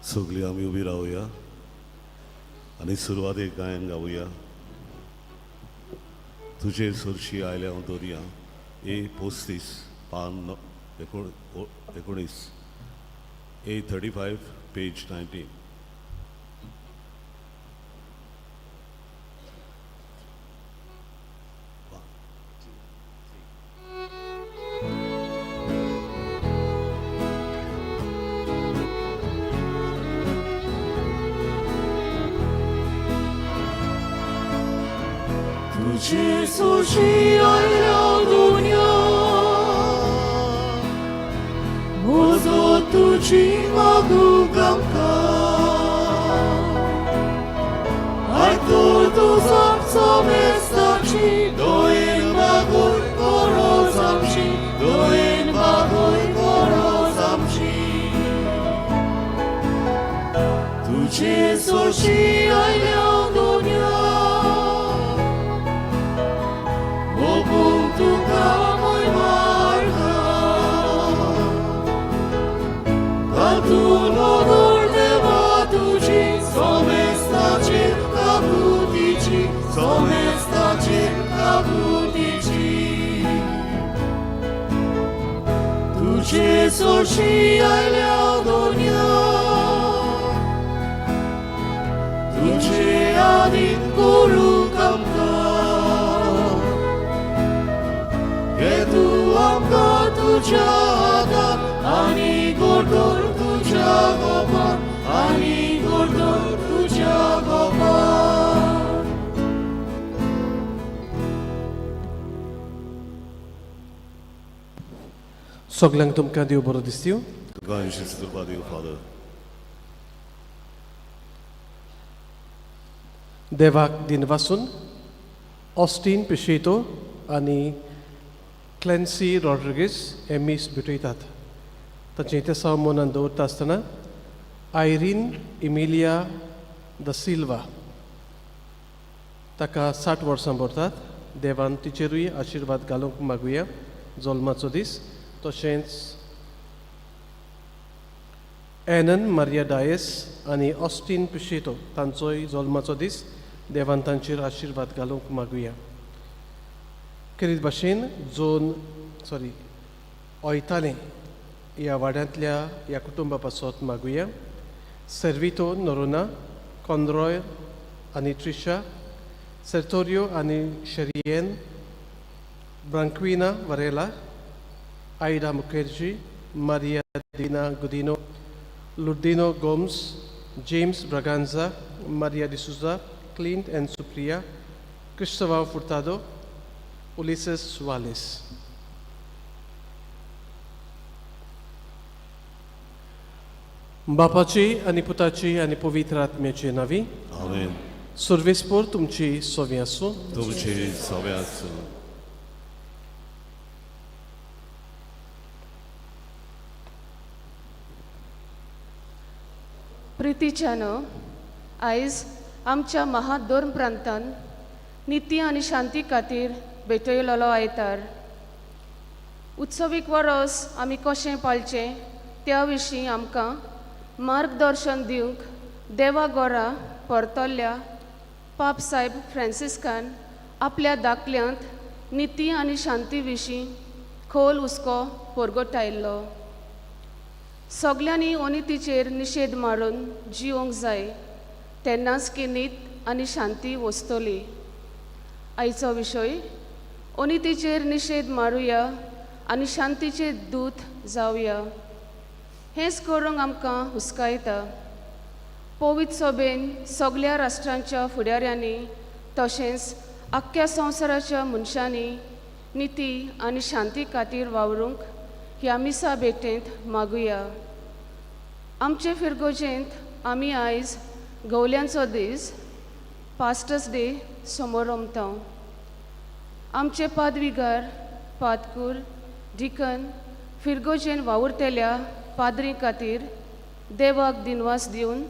सगळी आम्ही उभी राहूया आणि सुरवातेक गायन गाऊया. तुझे सुरशी आयल्या दोरिया A35 पान 19 A35 पेज 19. तुझे सुरशी आयल्या दोनिया मोजो तुझी मागू गामका आयतो तुझा समेस्ताची दोन बागोय गरज आमची दोन बागोय गरज आमची तुझे सुरशी आयल्या दोनिया तुका मोय मार्गा घालून ओदोर देवा तुझी सोमेस्ताचेर काबुतीची सोमेस्ताचेर काबुतीची तुझे सुरशी आयल्या दोनिया तुझे आदीन करूंक आमकां तू आमकां तुझ्या हातांत आनी गोडोर तुझ्या गोपांत आनी गोडोर तुझ्या गोपांत. सगल्यांक तुमकां देव बरो दीस दिवं. तुका आयुश्याची कृपा दिवं फादर. देवाक दिनवासून ऑस्टीन पिशेतो आनी क्लेन्सी रॉड्रिगीस हे मीस भेटयतात. ताचें ते साव मनान दवरता आसतना आयरीन इमिलिया द सिल्वा ताका 60 वर्सां भरतात. देवान तिचेरूय आशिर्वाद घालूंक मागुया जल्माचो दीस. तशेंच एनन मारिया डायस आनी ऑस्टीन पिशेतो तांचोय जल्माचो दीस. देवान तांचेर आशिर्वाद घालूंक मागुया. खेरीत भाशेन ओयतालें ह्या वाड्यांतल्या ह्या कुटुंबा पासत मागुया. सर्वितो नोरोना कॉन्ड्रॉय आनी ट्रिशा सेर्टोरियो आनी शेरियन ब्रांक्विना वरेला आयडा मुखर्जी मारिया दिना गुदिनो लुर्दिनो गोम्स जेम्स ब्रागांजा मारिया डिसुजा क्लिंट एन सुप्रिया क्रिस्टोवा फुर्तादो उलिसेस वालेस. बापाची आनी पुताची आनी पवित्र आत्म्याची नावी आमेन. सर्वेस्पोर तुमची सोवी आसूं. तुमचे सगळ्याच प्रितीच्यानो आयज आमच्या महादोर्म प्रांतान निती आनी शांती खातीर भेटयलेलो आयतार. उत्सवीक वरस आमी कशें पाळचें त्या विशीं आमकां मार्गदर्शन दिवंक देवा घरा परतल्ल्या पाप सायब फ्रांसिस्कान आपल्या दाखल्यांत निती आनी शांती विशीं खोल हुस्को परगटायल्लो. सगल्यांनी अनितीचेर निशेध मारून जिवंक जाय तेन्नाच की नीत आनी शांती वस्तली. आयचो विशय अनितीचेर निशेध मारुया आनी शांतीचे दूत जावया. हेंच करूंक आमकां हुस्कायता. पवित्र सभेन सगळ्या राष्ट्रांच्या फुडाऱ्यांनी तशेंच आख्ख्या संवसाराच्या मनशांनी निती आनी शांती खातीर वावरूंक ह्या मिसा भेटेंत मागुया. आमचे फिरगोजेंत आमी आयज गवल्यांचो दीस पास्टर्स डे समोर रोमता. आमचे पादविगार पादकूर डिकन फिरगोजेन वावुरतेल्या पाद्री खातीर देवाक दिनवास दिवन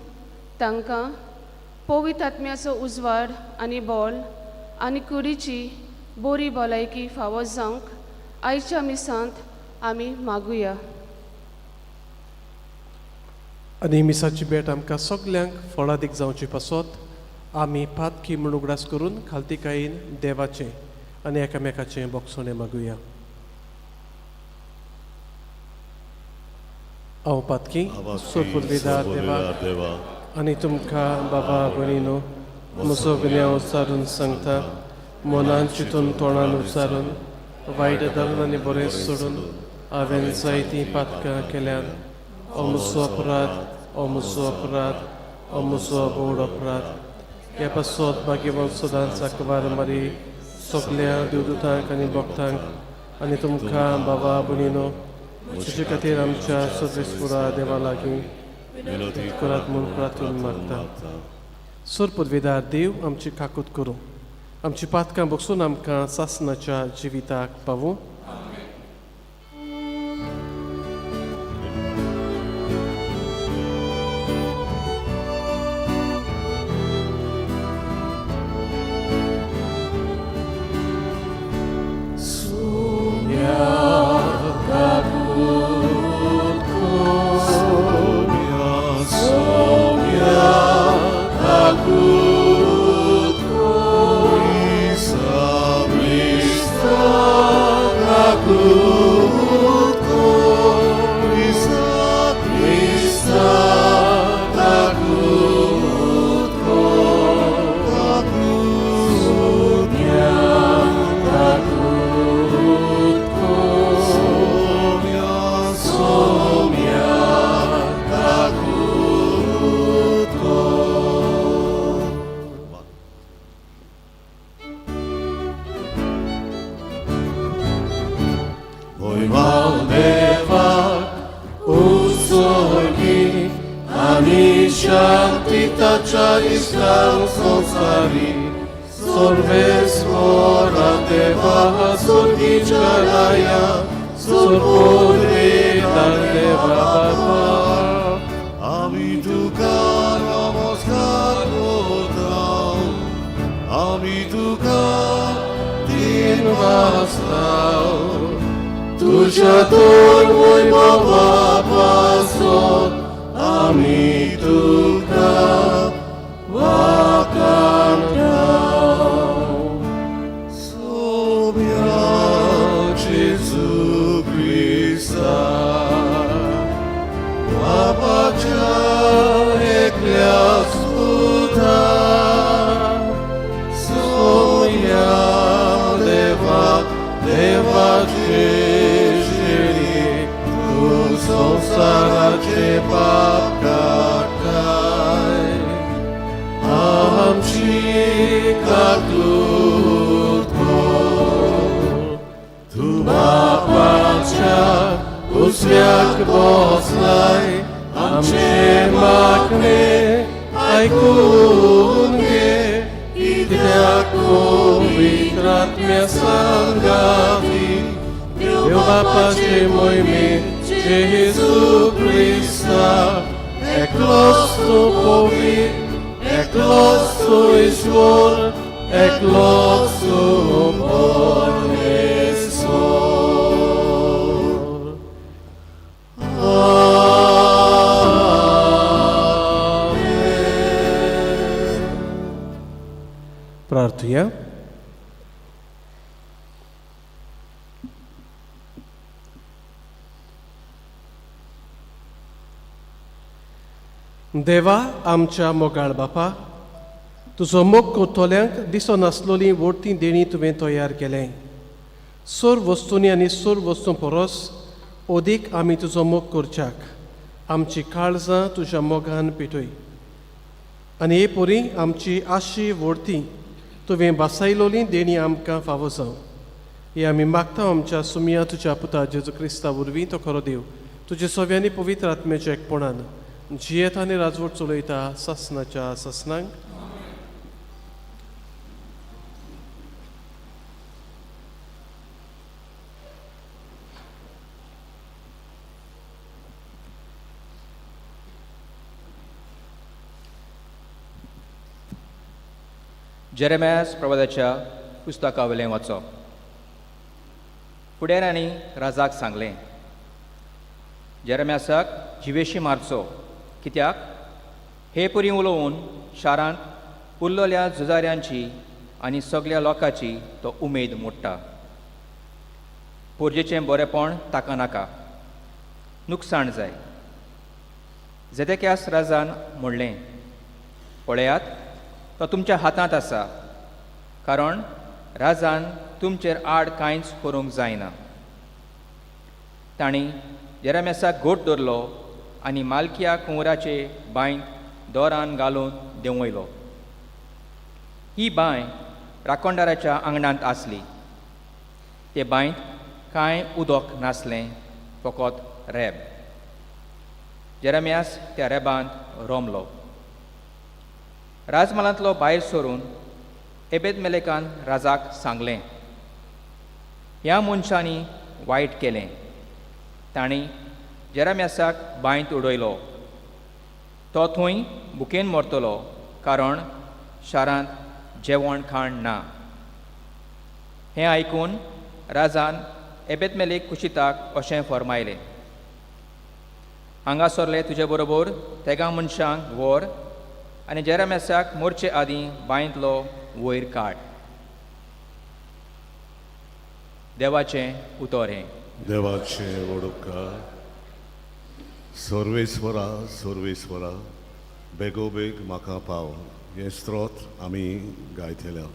तांकां पवित्र आत्म्याचो उजवाड आनी बोल आनी कुडीची बरी भलायकी फावो जावंक आयच्या मिसांत आमी मागुया. आनी मिसाची भेट आमकां सगल्यांक फळादीक जावची पासत आमी पातकी म्हूण उगडास करून खालतीकायेन देवाचें आनी एकामेकाचें बोगसोणें मागुया. हांव पातकी सोरपुर्विदार देवा आनी तुमकां बाबा भयणीनो म्हजो गुन्यांव उच्चारून सांगता. मनान चिंतून तोंडान उच्चारून वायट धर्म आनी बरें सोडून हांवें जायतीं पातकां केल्यान हो म्हजो अपराध हो म्हजो बोड अपराध. ह्या पासत भाग्यवान सदांच आंकवार मारी सगल्या देवदूतांक आनी भक्तांक आनी तुमकां बाबा भयणीनो तुजे खातीर आमच्या सर्वेस्पुरा देवा लागीं करात म्हूण प्रार्थून मागता. सोर पदवीदार देव आमची काकूत करूं, आमची पातकां बसून आमकां सासणाच्या जिविताक पावूं. प्रार्थुया. देवा आमच्या मोगाळ बापा, तुजो मोग कोतोल्यांक दिसो नासलोली वोडतीं देणी तुवें तयार केलें. सोर वस्तूंनी आनी सोर वस्तू परस ओदीक आमी तुजो मोग करच्याक आमची काळजां तुज्या मोगान पिटूय. आनी हे पोरी आमची आशी वोडती तुवें बासायलोली देणी आमकां फावो जावं. हे आमी मागता आमच्या सुमिया तुज्या पुता जेजू क्रिस्ता वरवीं तो खरो देव तुजे सव्यांनी पवित्र आत्म्याच्या एकपणान जियेत आनी राजवट चलयता सासणाच्या सासणांक. जेरेम्यास प्रवादाच्या पुस्तका वयलें वाचप. फुडाऱ्यांनी राजाक सांगलें, जेरेम्यासाक जिवेशी मारचो, कित्याक हे परी उलोवन शारांत उरलेल्या झुजाऱ्यांची आनी सगळ्या लोकांची तो उमेद मोडटा. पोरजेचें बरेपण ताका नाका, नुकसाण जाय. जेदेक्यास राजान म्हणलें, पळयात तो तुमच्या हातांत आसा, कारण राजान तुमचेर आड कांयच करूंक जायना. तांणी जेरेम्यासाक गोट धरलो आनी मालकिया कुंवराचे बांयंत दोरान घालून देंवयलो. ही बांय राखणदाराच्या आंगणांत आसली. ते बांयंत कांय उदक नासलें, फकत रेब. जेरेम्यास त्या रेबांत रोमलो. राजमहालांतलो भायर सरून एबेद-मेलेकान राजाक सांगलें, ह्या मनशांनी वायट केलें. तांणी जेरेम्यासाक बांयंत उडयलो. तो थंय भुकेन मरतलो, कारण शारांत जेवण खाण ना. हें आयकून राजान एबेद-मेलेक कुशिताक अशें फर्मायलें, हांगासरले तुजे बरोबर तेगा मनशांक व्हर आनी जेरेम्यासाक मरचे आदीं बांयंतलो वयर काड. देवाचें उतर हें. देवाचे ओडुका. सर्वेस्वरा सर्वेस्वरा, बेगोबेग म्हाका पाव. हे स्तोत्र आमी गायतले.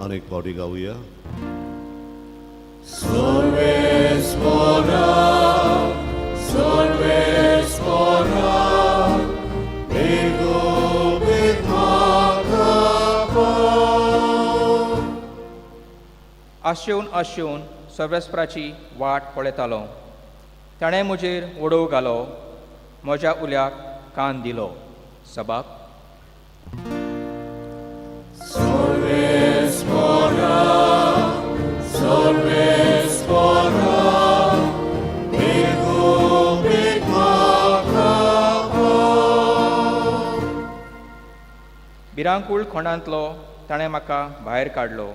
अनेक पावटी गाऊया. सर्वेस्वरा सर्वेस्वरा, बेगोबेग म्हाका पाव. आशेवन सर्वेस्पराची वाट पळयतालो. ताणें म्हजेर ओडव घालो, म्हज्या उल्याक कान दिलो. सबाब. सर्वेस्वरा सर्वेस्वरा, बेगोबेग म्हाका पाव. भिरांकूळ खोंडांतलो ताणें म्हाका भायर काडलो.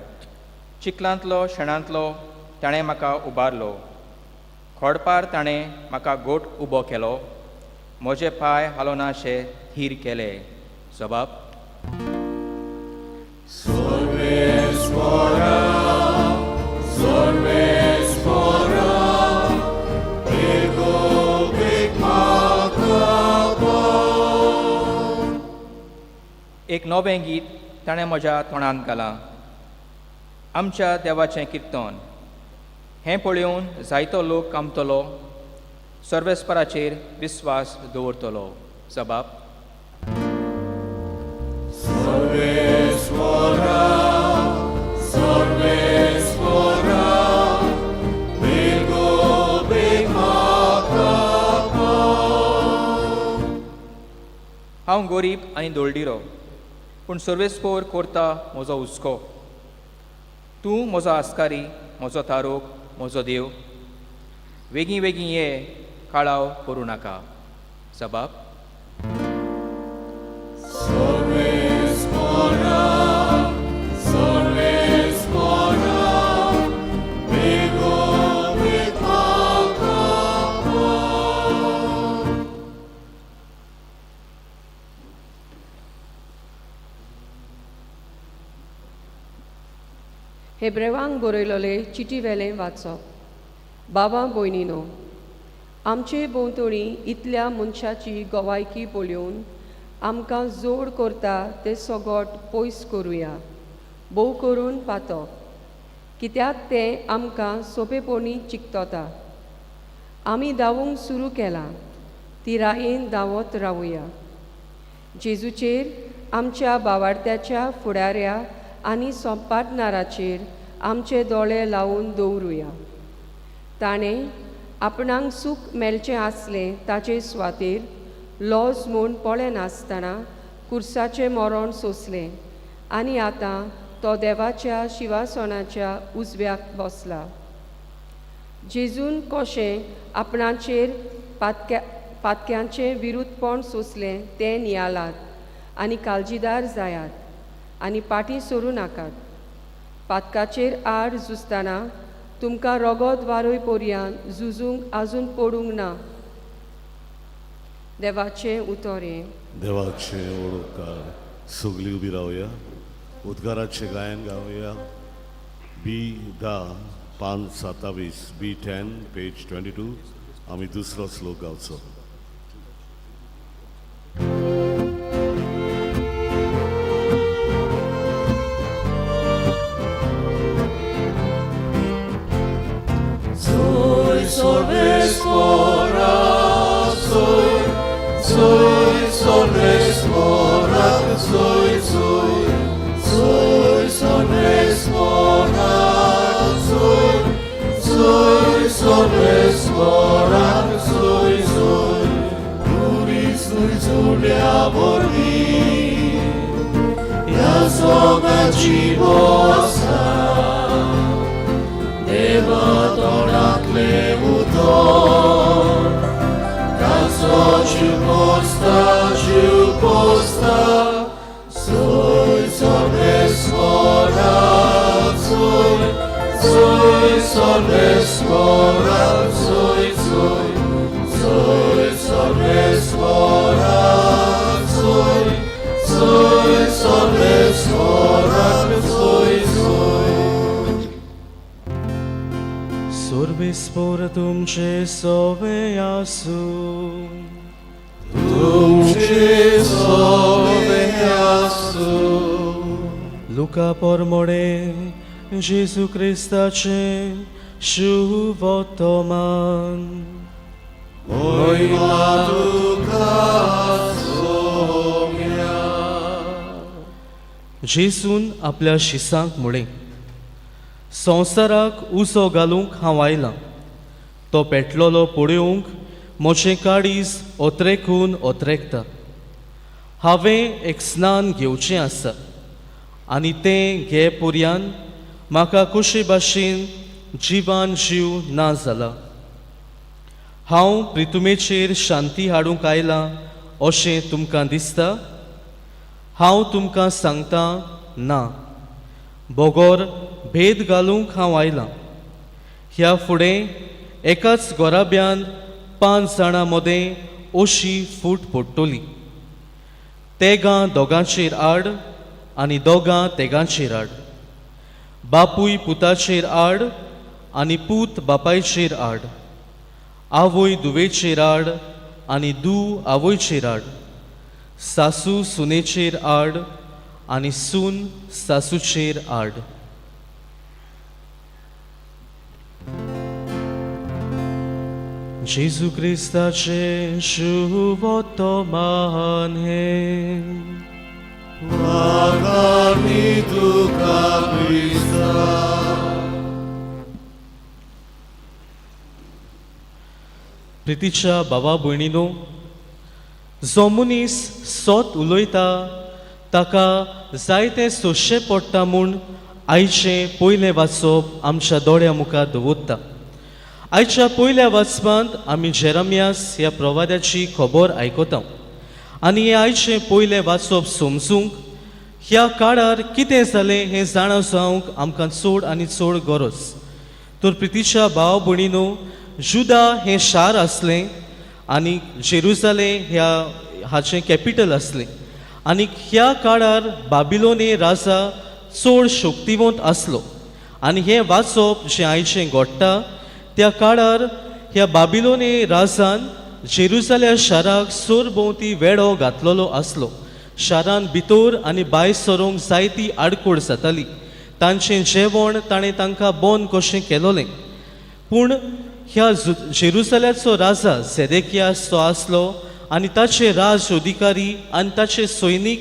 चिखलांतलो शेणांतलो ताणें म्हाका उबारलो. खोडपार ताणें म्हाका गोट उबो केलो. म्हजे पांय हालोनाशे थीर केले. सबाब. सर्वेस्वरा सर्वेस्वरा, बेगोबेग म्हाका पाव. एक नवें गीत ताणें म्हज्या तोंडांत घालां. आमच्या देवाचें किर्तन. हें पळयोवन जायतो लोक कामतलो, सर्वेस्पराचेर विस्वास दवरतलो. सबाब. सर्वेस्वरा सर्वेस्वरा, बेगोबेग म्हाका पाव. हांव गरीब आनी दोळडिरो, पूण सर्वेस्पोर कोरता म्हजो हुस्को. तूं म्हजो आस्कारी, म्हजो तारोक, म्हजो देव. वेगीं वेगीं ये, काळाव करूं नाका. सबाब. सर्वेस्वरा सर्वेस्वरा, बेगोबेग म्हाका पाव. हेब्रेवांक बरयलोले चिटी वेलें वाचप. बाबा भयणीनो, आमचे भोंवतणी इतल्या मनशाची गोवायकी पळोवन आमकां जोड करता ते सोगोट पयस करुया, भोव करून पातो, कित्याक तें आमकां सोंपेपणी चिकतता. आमी धांवूंक सुरू केलां, ती रायेन धांवत रावुया. जेजूचेर, आमच्या भावार्थ्याच्या फुडाऱ्या आनी सोंपाटणाराचेर आमचे दोळे लावून दवरुया. ताणें आपणाक सूख मेळचें आसलें ताचे सुवातेर लॉज म्हूण पळय नासतना कुर्साचें मरण सोंसलें आनी आतां तो देवाच्या शिवासनाच्या उजव्याक बसला. जेजून कशें आपणाचेर पातक्यांचें विरुद्धपण सोंसलें तें नियालात आनी काळजीदार जायात आनी फाटीं सरूं नाकात. पातकाचेर आड झुजतना तुमकां रगत वारोय पर्यान झुजूंक आजून पडूंक ना. देवाचें उतोरें. देवाचे ओळखकार सगळीं उबी रावया. उद्गाराचे गायन गावया. B10 527 B10 पेज 22 आमी दुसरो श्लोक गावचो. Solves fora, solves fora, solves fora, solves fora, Uris Julia Bordi, ja soga cibosa, Deva tonak leutor, Ciu posta, solves fora, solves fora, solves fora, solves fora, Sorbis por tumce soveasu. Tumce soveasu. Luca por more Jesu Christace životoman. Oj matuka somia. जेसून आपल्या शिसांक म्हळें, संवसाराक उसो घालूंक हांव आयलां. तो पेटलोलो पळोवंक म्हजें काळीज ओत्रेकून ओत्रेकता. हांवें एक स्नान घेवचें आसा आनी तें घे पर्यान म्हाका कशे भाशेन जिवान जीव ना जाला. हांव प्रितुमेचेर शांती हाडूंक आयलां अशें तुमकां दिसता? हांव तुमकां सांगतां, ना. बोगोर भेद घालूंक हांव आयलां. ह्या फुडें एकाच गोराब्यान 5 जाणां मदें अशी फूट पडटली. तेगां दोगांचेर आड आनी दोगां तेगांचेर आड. बापूय पुताचेर आड आनी पूत बापायचेर आड. आवय दुवेचेर आड आनी दूव आवयचेर आड. सासू सुनेचेर आड आनी सून सासूचेर आड. जेजू क्रिस्ताचे životoman हें. Błagani Ducha Chrysta. प्रितीच्या भावा भयणीनो, जो मनीस सोत उलयता ताका जायते सोंसचें पडटा म्हूण आयचें पयलें वाचप आमच्या दोळ्या मुखार दवरता. आयच्या पयल्या वाचपांत आमी जेरमियास ह्या प्रवाद्याची खबर आयकता आनी हें आयचें पयलें वाचप समजूंक ह्या काळार कितें जालें हें जाणा जावंक आमकां चड आनी चड गरज. तर प्रितीच्या भाव भयणीनो, जुदा हें शार आसलें आनी जेरुजालेम हाचें कॅपिटल आसलें. आनी ह्या काळार बाबिलोने राजा चड शक्तिवंत आसलो. आनी हें वाचप जें आयचें घडटा त्या काळार ह्या बाबिलोने राजान जेरुजालेम शाराक सरभोंवती वेढो घातलेलो आसलो. शारान भितर आनी भायर सरोंक जायती आडखळ जाताली. तांचें जेवण ताणें तांकां बंद कशें केलोलें. पूण ह्या जेरुजालेमचो राजा झेदेकियास तो आसलो आनी ताचे राज अधिकारी आनी ताचे सैनीक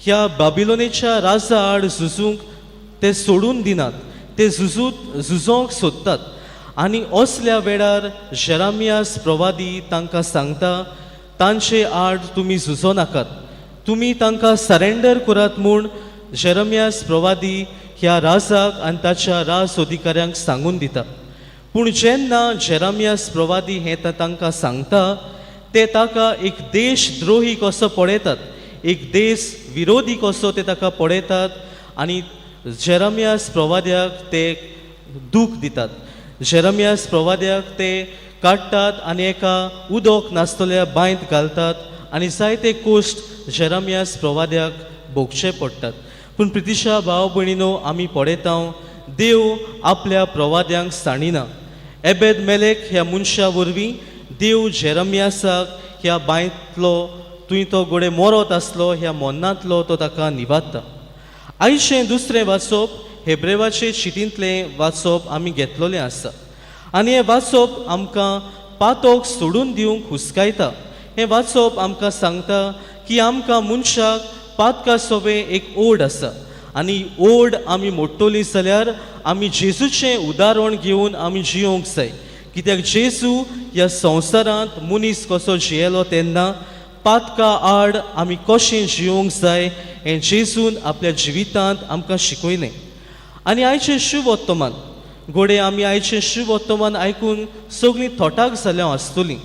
ह्या बाबिलोनेच्या राजा आड झुजूंक ते सोडून दिनात. ते झुजोंक सोदतात. आनी असल्या वेळार जेरमियास प्रवादी तांकां सांगता, तांचे आड तुमी झुजो नाकात. तुमी तांकां सरेंडर करात म्हूण जेरमियास प्रवादी ह्या राजाक आनी ताच्या राज अधिकाऱ्यांक सांगून दिता. पूण जेन्ना जेरमियास प्रवादी हें तांकां सांगता ते ताका एक देशद्रोही कसो पळयतात, एक देश विरोधी कसो ते ताका पळयतात आनी जेरमियास प्रवाद्याक ते दूख दितात. जेरमियास प्रवाद्याक ते काडटात आनी एका उदक नासतल्या बांयत घालतात आनी जायते कोश्ट जेरमियास प्रवाद्याक भोगचे पडटात. पूण प्रितीच्या भाव भयणीनो, आमी पळयता देव आपल्या प्रवाद्यांक साणिना. एबेद मेलेक ह्या मनशा वरवीं देव जेरमियासाक ह्या बांयतलो तुंय तो गोडे मोरत आसलो ह्या मोन्नांतलो तो ताका निवाडटा. आयचें दुसरें वाचप हेब्रेवाचे चिटींतलें वाचप आमी घेतलोलें आसा आनी हें वाचप आमकां पातोक सोडून दिवंक हुस्कायता. हें वाचप आमकां सांगता की आमकां मनशाक पातका सोबे एक ओड आसा आनी ओड आमी मोडटलीं जाल्यार आमी जेजूचें उदाहरण घेवन आमी जियोंक जाय. कित्याक जेजू ह्या संवसारांत मनीस कसो जियेलो तेन्ना पातका आड आमी कशें जियोंक जाय हें जेजून आपल्या जिवितांत आमकां शिकयलें. आनी आयचें शुभ वर्तमान घोडे आमी आयचें शुभ वर्तमान आयकून सगळीं थोटाक जाल्यां आसतलीं.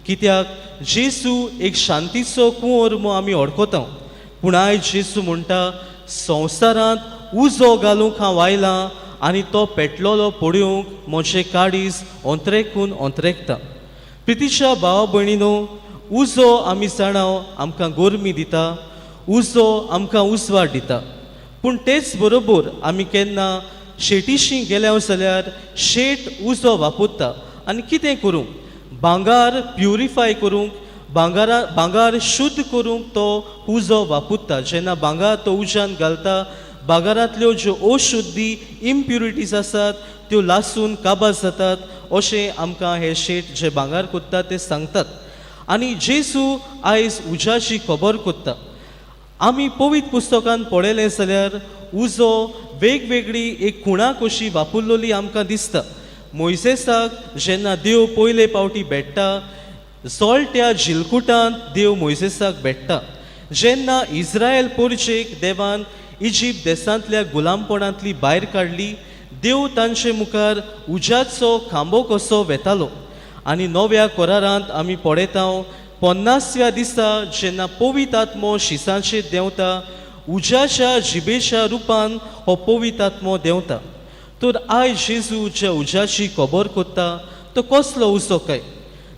कित्याक जेजू एक शांतीचो कुंवर म्हूण आमी वळखता. पूण आयज जेजू म्हणटा संवसारांत उजो घालूंक हांव आयलां आनी तो पेटलोलो पळोवंक म्हजें काळीज अंतरेकून अंतरेकता. प्रितीच्या भाव भयणीनो, उजो आमी जाणाव आमकां गोरमी दिता, उजो आमकां उजवाड दिता. पूण तेच बरोबर आमी केन्ना शेटीशी गेल्या जाल्यार शेट उजो वापरता आनी कितें करूंक? भांगार प्युरिफाय करूंक, भांगार शुद्ध करूंक तो उजो वापरता. जेन्ना भांगार तो उज्यान घालता, भांगारांतल्यो ज्यो अशुद्धी इम्प्युरिटीज आसात त्यो लासून काबार जातात अशें आमकां हे शेट जे भांगार कोत्तात ते सांगतात. आनी जेजू आयज उज्याची खबर कोत्ता. आमी पवित्र पुस्तकांत पळयलें जाल्यार उजो वेगवेगळी एक खुणां कशी वापरलोली आमकां दिसता. मोइसेसाक जेन्ना देव पयले पावटी भेटता, सोळट्या जिलकुटांत देव मोइसेसाक भेटता. जेन्ना इस्रायल पोरचेक देवान इजिप्त देशांतल्या गुलामपणांतली भायर काडली, देव तांचे मुखार उज्याचो खांबो कसो वेतालो. आनी नव्या कोरारांत आमी पळयता 50व्या दिसा जेन्ना पवित्र आत्मो शिसांचेर देंवता, उज्याच्या जिबेच्या रुपान हो पवित्र आत्मो देंवता. तर आयज जेजू ज्या उज्याची खबर कोत्ता तो कसलो उजो काय?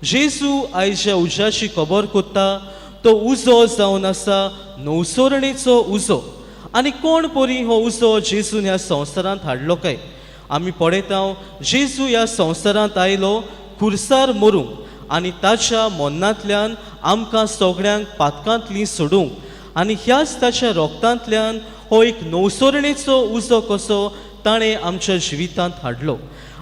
जेजू आयज ज्या उज्याची खबर कोत्ता तो उजो जावन आसा नवसरणेचो उजो. आनी कोण परी हो उजो जेजून ह्या संवसारांत हाडलो काय? आमी पळयता जेजू ह्या संवसारांत आयलो खुर्सार मरूंक आनी ताच्या मोन्नांतल्यान आमकां सगळ्यांक पातकांतलीं सोडूंक आनी ह्याच ताच्या रोगतांतल्यान हो एक नवसरणेचो उजो कसो ताणें आमच्या जिवितांत हाडलो.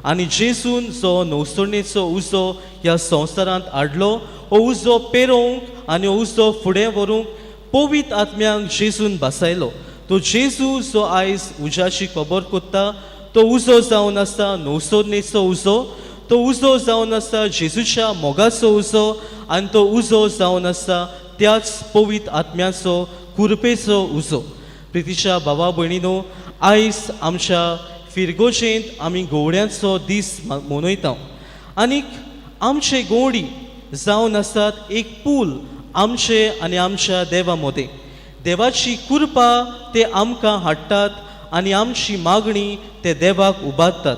आनी जेजून जो नवसरणेचो उजो ह्या संवसारांत हाडलो, हो उजो पेरोवंक आनी हो उजो फुडें व्हरूंक पवित्र आत्म्यांक जेजून बसयलो. तो जेजू जो आयज उज्याची खबर कोत्ता तो उजो जावन आसा नवसरणेचो उजो, तो उजो जावन आसा जेजूच्या मोगाचो उजो आनी तो उजो जावन आसा त्याच पवित्र आत्म्याचो कुरपेचो उजो. प्रितीच्या भावा भयणीनो, आयज आमच्या फिरगोजेंत आमी गवड्यांचो दीस मनयता आनीक आमचे गवडी जावन आसात एक पूल आमचे आनी आमच्या देवा मदें. देवाची कृपा ते आमकां हाडटात आनी आमची मागणी ते देवाक उबारतात.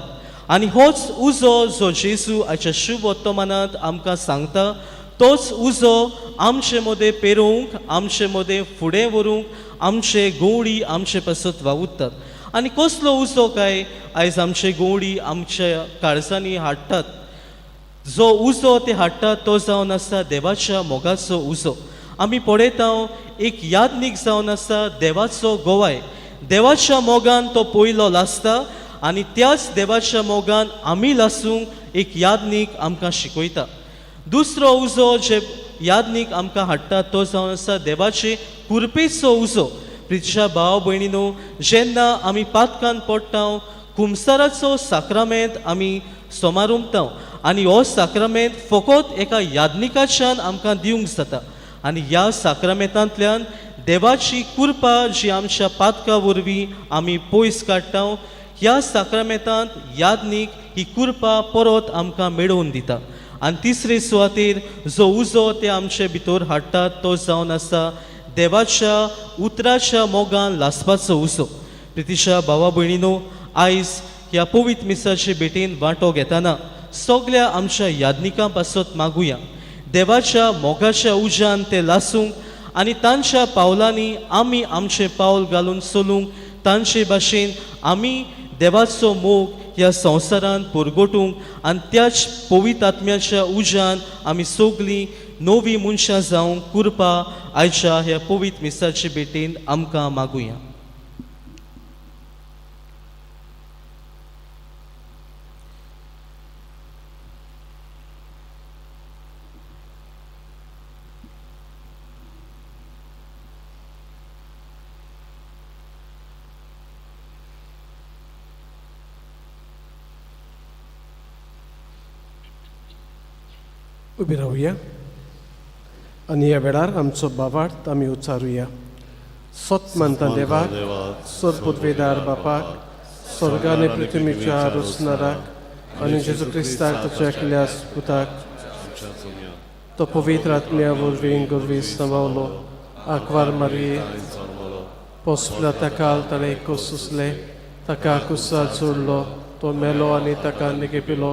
आनी होच उजो जो जेजू आयच्या शुभ वर्तमानांत आमकां सांगता, तोच उजो आमचे मदें पेरोवंक, आमचे मदें फुडें व्हरूंक आमचे गवडी आमचे पासत वावुरतात. आनी कसलो उजो काय? आयज आमचे गवडी आमच्या काळजांनी हाडटात. जो उजो ते हाडटात तो जावन आसा देवाच्या मोगाचो उजो. आमी पळयता एक यादनीक जावन आसा देवाचो गोवाय. देवाच्या मोगान तो पयलो लासता आनी त्याच देवाच्या मोगान आमी लासूंक एक यादनीक आमकां शिकयता. दुसरो उजो जे यादनीक आमकां हाडटा तो जावन आसा देवाचे कुरपेचो उजो. प्रितीच्या भाव भयणीनो, जेन्ना आमी पातकांत पडटा कुमसाराचो साक्रामेंत आमी सोमारुमता आनी हो साक्रामेंत फकत एका यादनिकाच्यान आमकां दिवंक जाता. आनी ह्या साक्रामेंतांतल्यान देवाची कृपा जी आमच्या पातका वरवीं आमी पयस काडटा ह्या साक्रामेंतांत यादनीक ही कृपा परत आमकां मेळोवन दिता. आनी तिसरे सुवातेर जो उजो ते आमचे भितर हाडटात तो जावन आसा देवाच्या उतराच्या मोगान लासपाचो उजो. प्रितीच्या भावा भयणीनो, आयज ह्या पवित्र मिसाचे भेटेन वांटो घेतना सगळ्या आमच्या यादनिकां पासत मागुया देवाच्या मोगाच्या उज्यान ते लासूंक आनी तांच्या पावलांनी आमी आमचें पावल घालून चलूंक तांचे भाशेन आमी देवाचो मोग ह्या संवसारांत परगटूंक आनी त्याच पवित्र आत्म्याच्या उज्यान आमी सगळीं नवी मनशां जावंक कृपा आयच्या ह्या पवित्र मिसाचे भेटेन आमकां मागुया. उबी रावया आनी ह्या वेळार आमचो बाबार्थ आमी उच्चारुया. सत मानता देवाक, सर्वोदवेदार बापाक, स्वर्ग आनी पृथ्वीच्या रुसनाराक आनी जेजू क्रिस्ताक तुज्या एकल्या पुताक तो पवित्र आत्म्या वरवीं गुरवी सांबावलो आंकवार मारये पोसला ताकाल ताणें कुसले ताका कुसात जोडलो तो मेलो आनी ताका निगेपिलो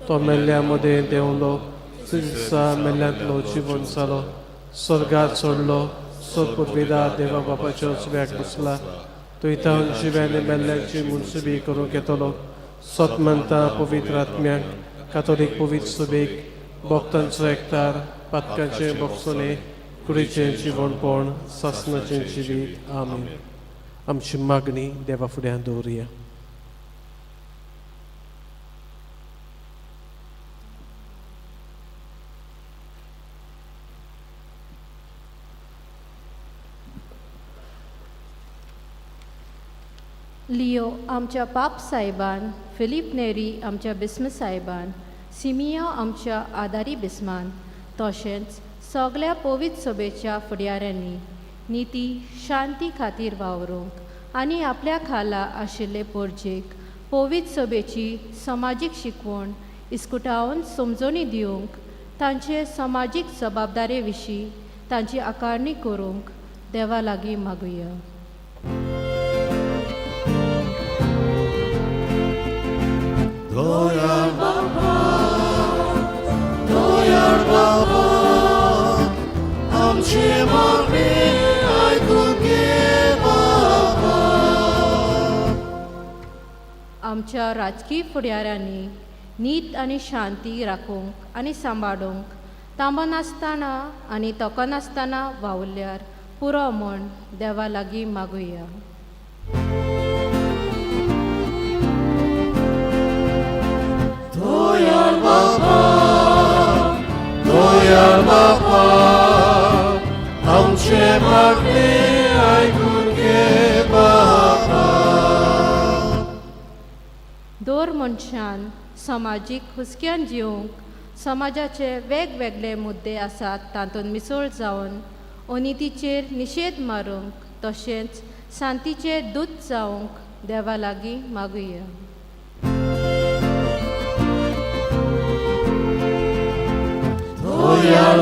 तो मेल्ल्या मदें देंवलो दिसा मेल्ल्यांतलो जिवन जालो स्वर्गात सोडलो सर्वोदवेदार देवा बापाच्या उजव्याक बसला तो इथं जिव्याने मेल्ल्यांची मुनसुबी करूंक येतलो. सत मानता पवित्र आत्म्याक, कातोलीक पवित्र सभेक, भक्तांचो एकठार, पातकांचे भोगसणे, कुडीचें जिवणपण, सासणाचें जिवीत. आमीन. आमची मागणी देवा फुड्यान दवरुया. लिओ आमच्या पाप साहेबान, फिलीप नेरी आमच्या बिस्म साहेबान, सिमियो आमच्या आदारी बिस्मान, तशेंच सगळ्या पवित्र सभेच्या फुडाऱ्यांनी निती शांती खातीर वावरूंक आनी आपल्या खाला आशिल्ले पोरजेक पवित्र सभेची समाजीक शिकवण इस्कुटावन समजोनी दिवंक तांचे समाजीक जबाबदारे विशीं तांची आकारणी करूंक देवा लागीं मागुया. Doyar Baba, आमची मागणी ऐकून घे बाबा. आमच्या राजकीय फुडाऱ्यांनी नीत आनी शांती राखूंक आनी सांबाळूंक तांबो नासतना आनी तोको नासतना वावुरल्यार पुरो म्हूण देवा लागीं मागुया. Doyar Baba, आमची मागणी ऐकून घे बाबा. दर मनशान समाजीक हुस्क्यान जिवंक समाजाचे वेगवेगळे मुद्दे आसात तातूंत मिसळ जावन अनितीचेर निशेध मारूंक तशेंच शांतीचे दूत जावंक देवा लागीं मागुया. Doyar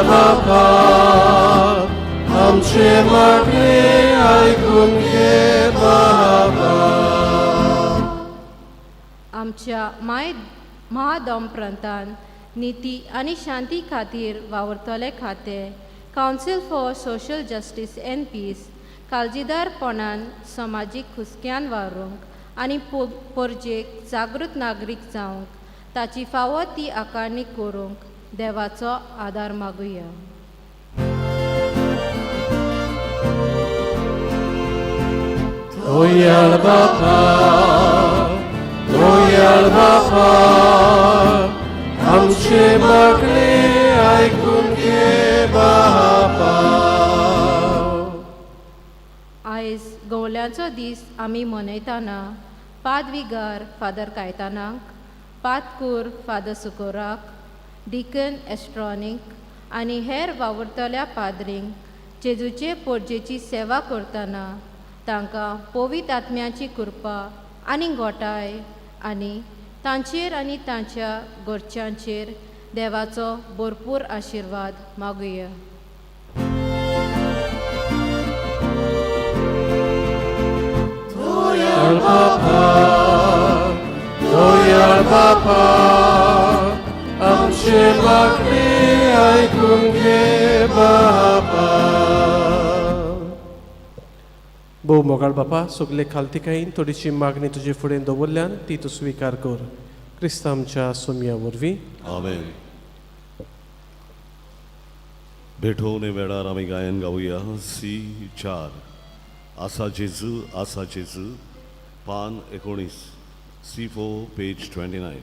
Baba, आमची मागणी ऐकून घे बाबा. आमच्या महादोम प्रांतान निती आनी शांती खातीर वावरतले खातें council for social justice and peace काळजीदारपणान समाजीक हुस्क्यान वावरूंक आनी पोरजेक जागृत नागरीक जावंक ताची फावो ती आकारणी करूंक देवाचो आदार मागुया. Doyar Baba, आमची मागणी ऐकून घे बाबा. आयज गवळ्याचो दीस आमी मनयतना पादविगार फादर कायतानाक, पातकूर फादर सुकोराक, डिकन एस्ट्रॉनीक आनी हेर वावुरतल्या पाद्रींक जेजूचे पोरजेची सेवा करतना तांकां पवित्र आत्म्याची कृपा आनी गोठाय आनी तांचेर आनी तांच्या घरच्यांचेर देवाचो भरपूर आशिर्वाद मागुया. दोयाळ बापा आमचे मागणी आयकून घे बापा. भोव मोगाळ बापा, सगळे खालतिकायेन थोडीशी मागणी तुजे फुडें दवरल्यान ती तूं स्विकार कर. क्रिस्त आमच्या सोमया वरवीं. आमेन. भेटोवने वेळार आमी गायन गावया C4. आसा जेजू पान 19 C4 पेज 29.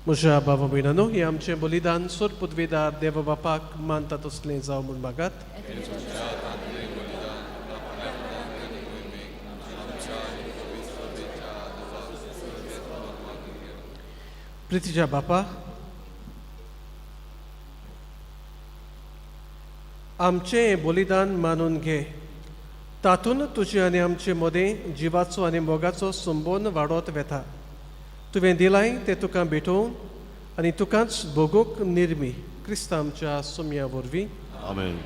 म्हज्या भावा भयणांनो, हे आमचें बलिदान सोर पदवेदार देवा बापाक मानता तसलें जावं म्हूण मागात. प्रितीच्या बापा, आमचें हें बलिदान मानून घे. तातूंत तुजे आनी आमचे मदें जिवाचो आनी मोगाचो संबंद वाडत वेता. तुवें दिलाय तें तुका भेटोवन आनी तुकाच भोगूंक निर्मी. क्रिस्त आमच्या सोमया वरवीं. आमेन.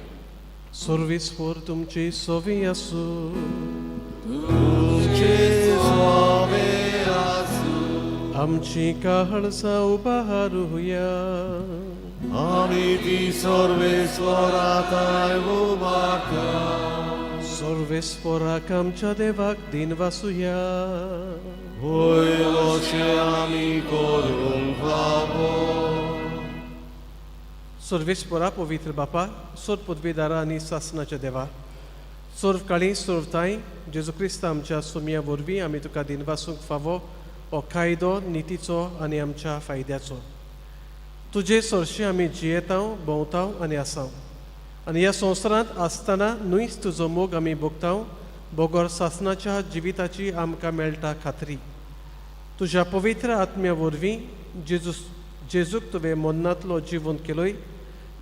सर्वेस्पर तुमची सोवी आसूं. आमची काळजा उबारूया. आमी ती सर्वेस्वराताय उबारता. सर्वेस्पराक आमच्या देवाक दिन वासुया. होय अशें आमी करूंक फावो. सर्वेस्परा पवित्र बापा, सोर पदवीदारा आनी सासनाच्या देवा, सोर्व काळी सोर्वताय जेजू क्रिस्त आमच्या सोमया वरवीं आमी तुका दिन वासूंक फावो हो कायदो नितीचो आनी आमच्या फायद्याचो. तुजे सरशी आमी जियेतांव, भोंवतांव आनी आसांव. आनी ह्या संवसारांत आसतना न्हूच तुजो मोग आमी भोगतांव. बोगोर सासनाच्या जिविताची आमकां मेळटा खात्री. तुज्या पवित्र आत्म्या वरवीं जेजूक तुवें मन्नांतलो जिवन केलोय,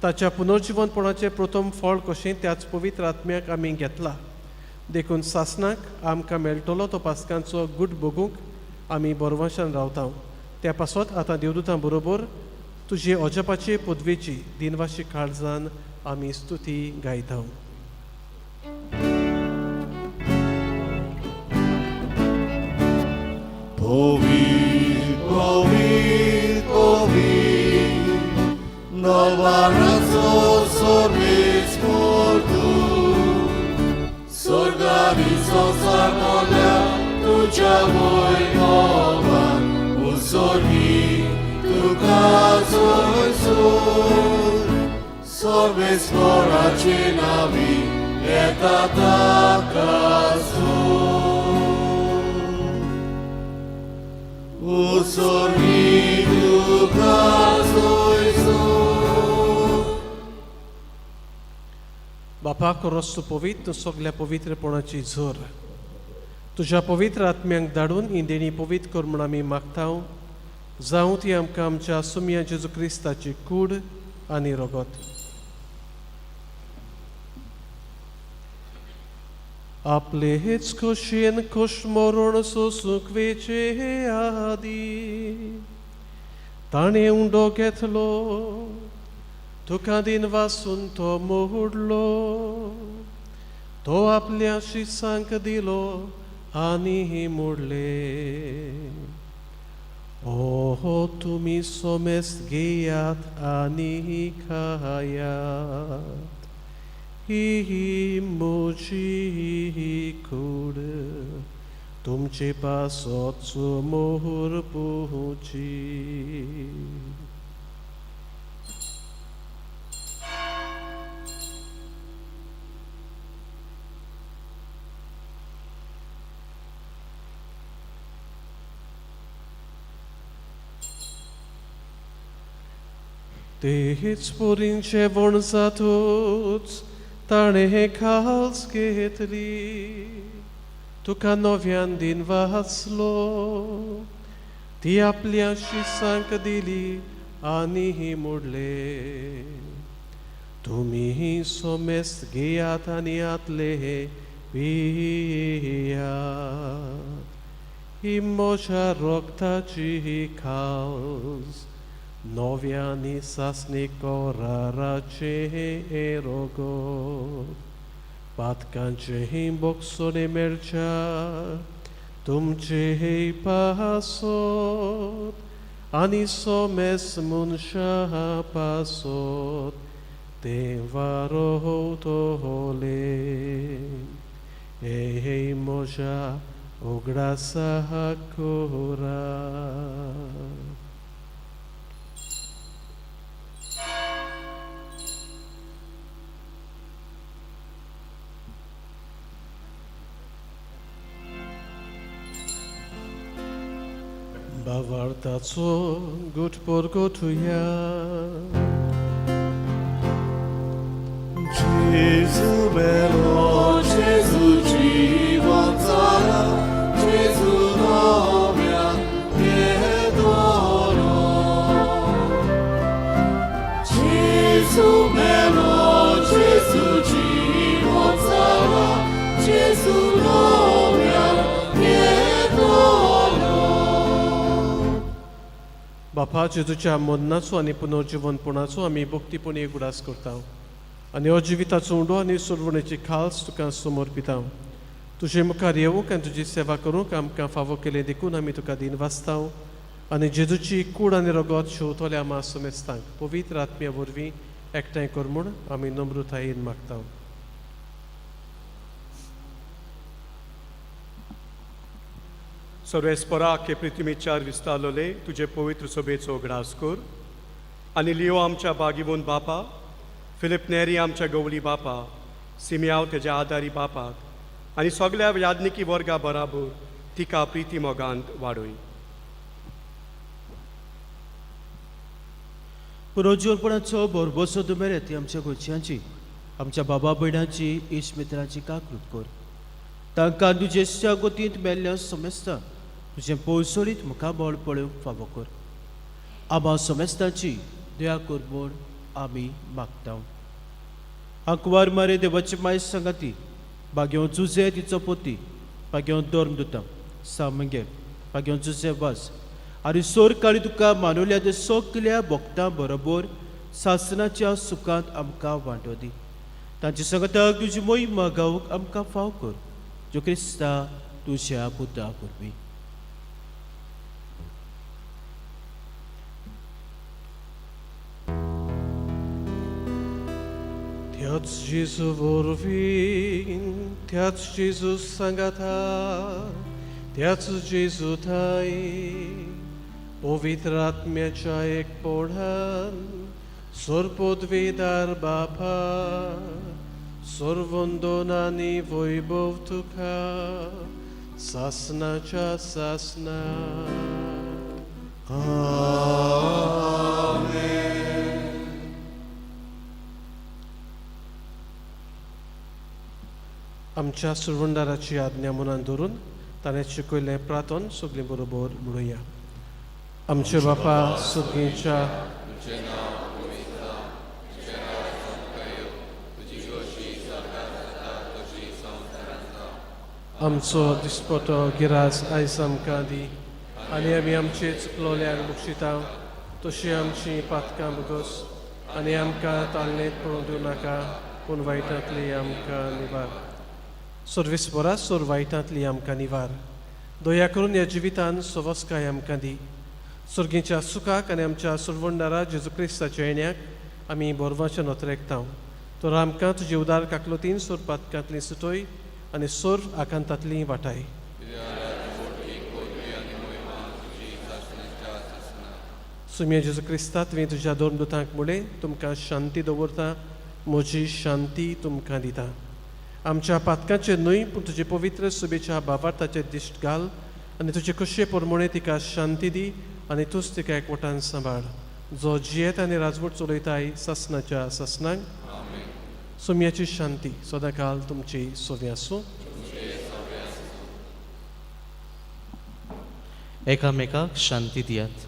ताच्या पुनर्जिवनपणाचें प्रथम फळ कशें त्याच पवित्र आत्म्याक आमी घेतला. देखून सासनाक आमकां मेळटलो तो पासकांचो गूट भोगूंक आमी बोरवाशान रावतांव. त्या पासत आतां देवदूतां बरोबर तुजे अजपाचे पदवेची दिनवाशी काळजान आमी स्तुती गायतांव. Nowarazo sorris mortu, sorgani sosarmolia, tuja voi novan, usorgi. Iisus, sorbe sporaci navi, et atacasus. Usoridu casu Iisus. बापा कोरोस्तू पवित्र सगल्या पवित्रपणाची झोर तुझ्या पवित्र आत्म्यांक धाडून ही देणी पवित्र कर म्हूण आमी मागतां जावं ती आमकां आमच्या सुम्या जेजू क्रिस्ताची कूड आनी रगत आपले हेच खोशयेन खोश मरण सोसूंक वेचे आदी ताणें उंडो घेतलो तुका दिन वासून तो मोडलो तो आपल्या शिसांक दिलो आनी मोडले ओहो तुमी सोमेस्त घेयात आनी खायात ही म्हजी कूड तुमचे पासोचो मोहर पोची तेच पोरींचे वण जातूच ताणें हे खास घेतली तुका नव्यान दिन वाचलो ती आपल्या शिसांक दिली आनी मोडले तुमी सोमेस्त घेयात आनी आतले पियात ही म्हज्या रोगताची खास नव्यानी सासणी कोराराचे रोगो पातकांचे बोगसोने मेळच्या तुमचे पासोत आनी सोमेस मनशा पासोत ते वारोतोले हे म्हज्या उगडासा कोरा Bawartaco gut porgotuja Gesù bello, Gesù живот царя, Gesù новя едоро. Gesù bello, Gesù живот царя, Gesù новя едоро. बापा जेजूच्या मरणाचो आनी पुनर्जीवनपणाचो आमी भक्तीपणी उगडास करता आनी हो जिविताचो उंडो आनी सोडवणेची खास तुका समर्पिता तुजे मुखार येवंक आनी तुजी सेवा करूंक आमकां फावो केलें देखून आमी तुका दिन वाचता आनी जेजूची कूड आनी रगत शेवतल्या आमा सोमेस्तांक पवित्र आत्म्या वरवीं एकठांय कर म्हूण आमी नम्रतायेन मागता सर्वेस्परा के पृथ्वीचार विस्तारलोले तुझे पवित्र सभेचो उगडास कर आनी लिओ आमच्या बागीवून बापा फिलिप नेरी आमच्या गवळी बापा सिमियाव तेज्या आदारी बापाक आनी सगळ्या याज्ञिकी वर्गा बराबर तिका प्रिती मोगांत वाडोय पुनर्जीवनपणाचो भरभोसो दुमेर येते आमच्या गोंयच्यांची आमच्या बाबा भयणांची इश्ट मित्रांची काकृत कर तांकां तुजे गोतींत मेल्ल्या समेस्तां तुजें पयसोळीत मुखार बळ पळोवंक फावो कर आमा समेस्तांची दया कर म्हूण आमी मागता आंकवार मारे देवाचे माय सांगाती बाग्यो जुजे तिचो पोती बाग्यो धर्म दुता सामंगे बाग्यो जुजे वास आनी सोर काळी तुका मानुल्या ते सगल्या भक्तां बरोबर सासणाच्या सुखांत आमकां वांटो दी तांचे संगताक तुजी मोहीम गावूंक आमकां फाव कर जो क्रिस्ता तुज्या पुता वरवीं त्याच जेजू वरवीं त्याच जेजू सांगाता त्याच जेजू थंय पवित्र आत्म्याच्या एकपणान सर्वोद्वेदार बापा सर्वंदोन आनी वैभव तुका सासनाच्या सासना आमच्या सुरवंडाराची आज्ञा मनान धरून ताणें शिकयलें प्रार्थन सगळीं बरोबर म्हणुया. आमचे बापा सुर्गीच्या आमचो दिसपतो गिरास आयज आमकां दी आनी आमी आमचे चुकलोल्यांक बक्षिता तशी आमची पातकां बगस आनी आमकां ताळणेंत पडूंक दिवं नाका पूण वायटांतली आमकां निवार. सर्वेस्परा सोर वायटांतली आमकां निवार. दया करून ह्या जिवितान सवस्काय आमकां दी. सुर्गीच्या सुखाक आनी आमच्या सुरवंडारा जेजू क्रिस्ताच्या येण्याक आमी बोरवाच्या नोतरेकतांव. तर आमकां तुजे उदार काकलोतीन सोर पातकांतली सुटोय आनी सोर आकांतांतली वाटाय. सुम्या जेजू क्रिस्ता तुवें तुज्या दोन दुतांक मुळे तुमकां शांती दवरता. म्हजी शांती तुमकां दिता. आमच्या पातकांचे न्हय पूण तुजे पवित्र सुबेच्या भावार्थाचे दिश्ट घाल आनी तुजे कशे परमणे तिका शांती दी आनी तूंच तिका एकवटान सांबाळ. जो जियेत आनी राजवट चलयताय ससनाच्या ससनांक. सुम्याची शांती सदां काल तुमची सोबी आसूं. एकामेकाक शांती दियात.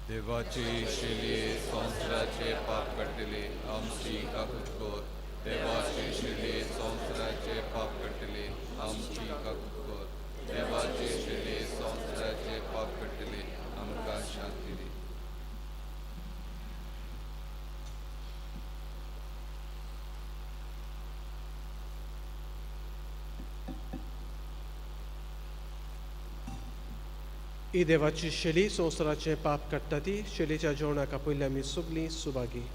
देवाची शिली संवसाराचे पाप कटले आमची काकुटकोर. देवाची शिली संवसाराचे पाप कटले आमची काकुटकोर. देवाची शिली संवसाराचे पाप कटले आमकां शांती दी. ही देवाची शेली संवसाराचे पाप काडटा ती शेलीच्या जेवणाक पयली आमी सगळीं सुभागी.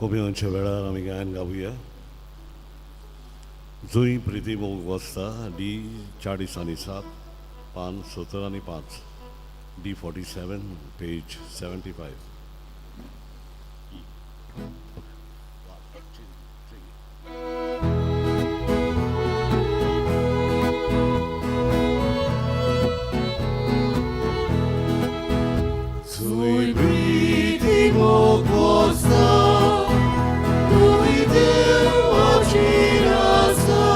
कोबयांच्या वेळार आमी गायन गावुया. जुई प्रिती मोग वस्ता डी 40 पान 70 आनी 5 D47 page 75. Sui priti mo costa, tui Deo cirasa.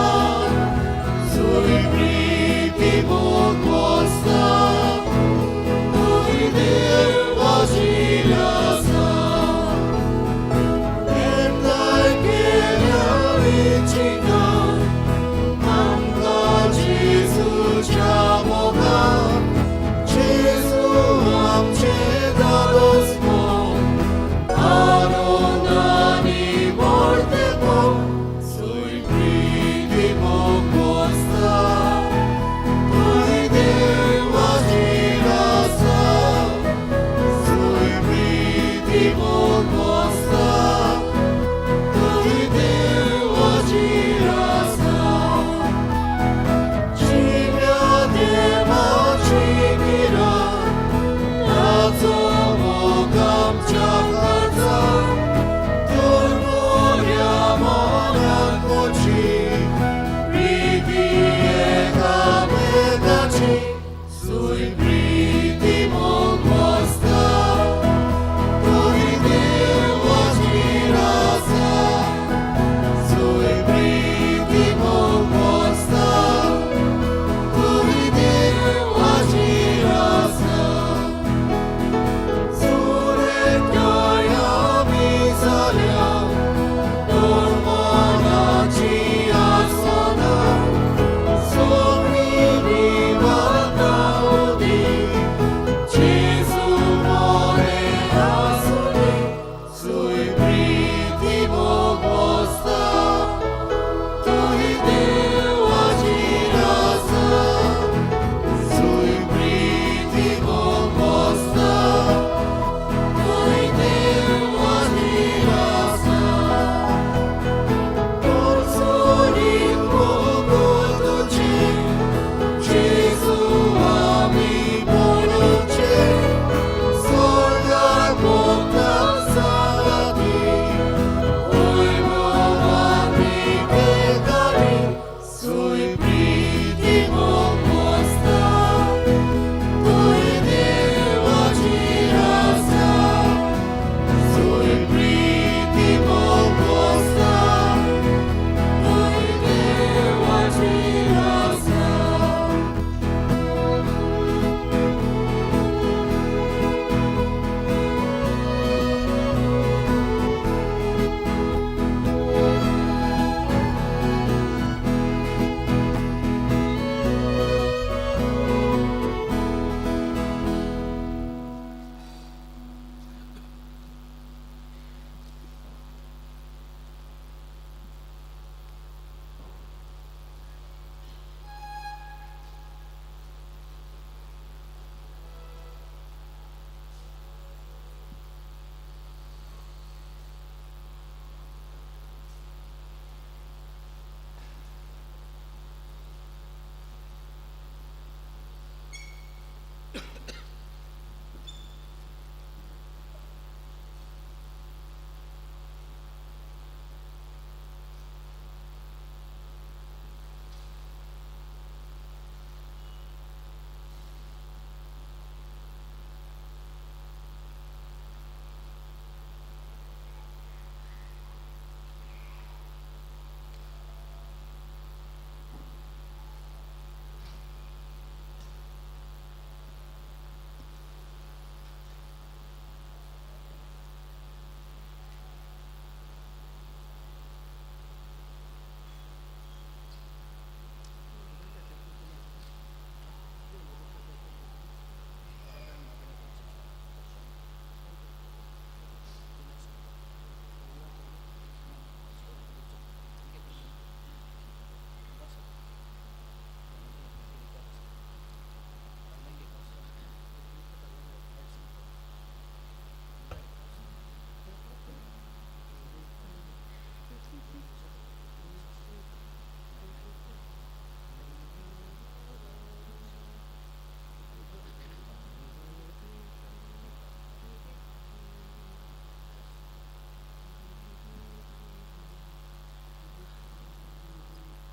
Sui priti mo costa, tui Deo cirasa.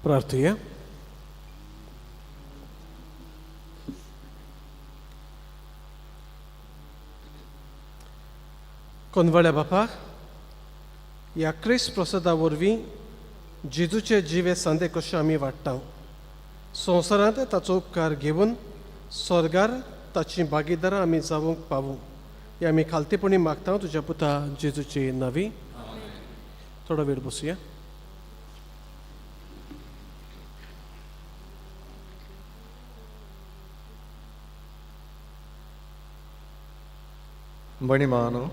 प्रार्थुया. कोनवळ्या बापा, ह्या क्रिस्त प्रसादा वरवीं जेजूचे जिवे सांदे कशे आमी वाडटा. संवसारांत ताचो उपकार घेवन स्वर्गार ताची भागीदारां आमी जावंक पावूं. हे आमी खालतेपणी मागता तुज्या पुता जेजूचे नांवी. थोडो वेळ बसुया. बणी मानो,